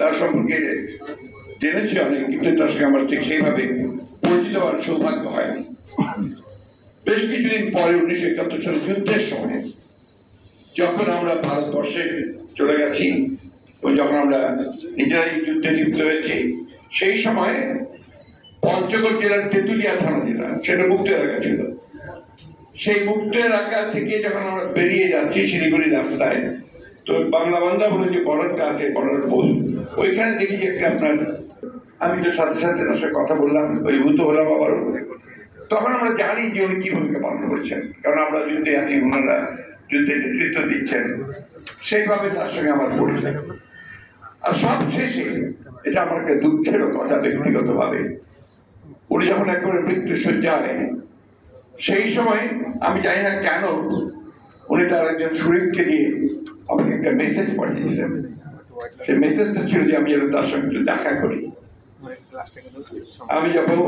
তার সম্পর্কে জেনেছি অনেক, কিন্তু তার সঙ্গে আমার ঠিক সেইভাবে পরিচিত হওয়ার সৌভাগ্য হয়নি। বেশ কিছুদিন পরে 1971 সালে যুদ্ধের সময় যখন আমরা ভারতবর্ষে চলে গেছি ও যখন আমরা নিজেরাই যুদ্ধে লিপ্ত হয়েছি, সেই সময় পঞ্চগড় জেলার তেঁতুলিয়া থানা যেটা, সেটা মুক্ত এলাকা ছিল। সেই মুক্ত এলাকা থেকে যখন আমরা বেরিয়ে যাচ্ছি শিলিগুড়ি রাস্তায়, তো বাংলা বান্ধা বলে যে বর্ডারটা আছে, বর্ডার পোস্ট, ওইখানে দেখি যে একটা আপনার, আমি তো সাথে সাথে তার সাথে কথা বললাম, অভিভূত হলাম আবারও। তখন আমরা জানি যে উনি কি ভূমিকা পালন করছেন, কারণ আমরা যুদ্ধে আছি, ওনারা যুদ্ধে নেতৃত্ব দিচ্ছেন, সেইভাবে তার সঙ্গে আমার পরিচয়। আর সব শেষে এটা আমার একটা দুঃখেরও কথা ব্যক্তিগতভাবে, উনি যখন একেবারে মৃত্যুশয্যায়, সেই সময় আমি জানি না কেন উনি তার একজন শরীরকে দিয়ে আমাকে একটা মেসেজ পাঠিয়েছিলেন। সেই মেসেজটা ছিল যে আমি যেন তার সঙ্গে একটু দেখা করি। আমি যখন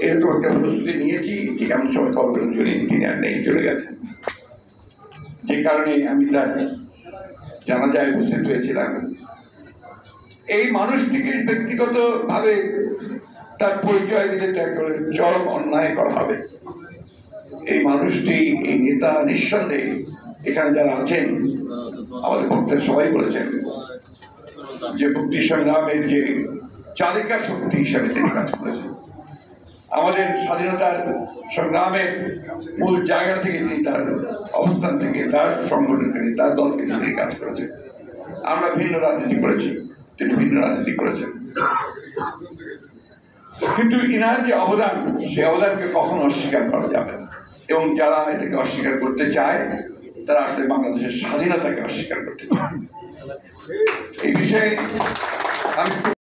এরকম একটা প্রস্তুতি নিয়েছি, ঠিক এমন সময় খবর পেলাম তিনি আর নেই, চলে গেছেন। যে কারণে আমি তার জানাজায় উপস্থিত হয়েছিলাম। এই মানুষটিকে ব্যক্তিগত ভাবে তার পরিচয় দিলে তো একেবারে চরম অন্যায় করা হবে। এই মানুষটি, এই নেতা, নিঃসন্দেহে এখানে যারা আছেন, আমাদের বক্তারা সবাই বলেছেন যে মুক্তি সংগ্রামের যে চালিকা শক্তি হিসাবে তিনি কাজ করেছেন। আমাদের স্বাধীনতার সংগ্রামের মূল জায়গা থেকে তিনি তার অবস্থান থেকে, তার সংগঠন থেকে, তার দলকে তিনি কাজ করেছেন। আমরা ভিন্ন রাজনীতি করেছি, তিনি ভিন্ন রাজনীতি করেছেন, কিন্তু ইনার যে অবদান, সেই অবদানকে কখনো অস্বীকার করা যাবে না। এবং যারা এটাকে অস্বীকার করতে চায়, তারা আসলে বাংলাদেশের স্বাধীনতাকে অস্বীকার করতে চায়। এই বিষয়ে আমি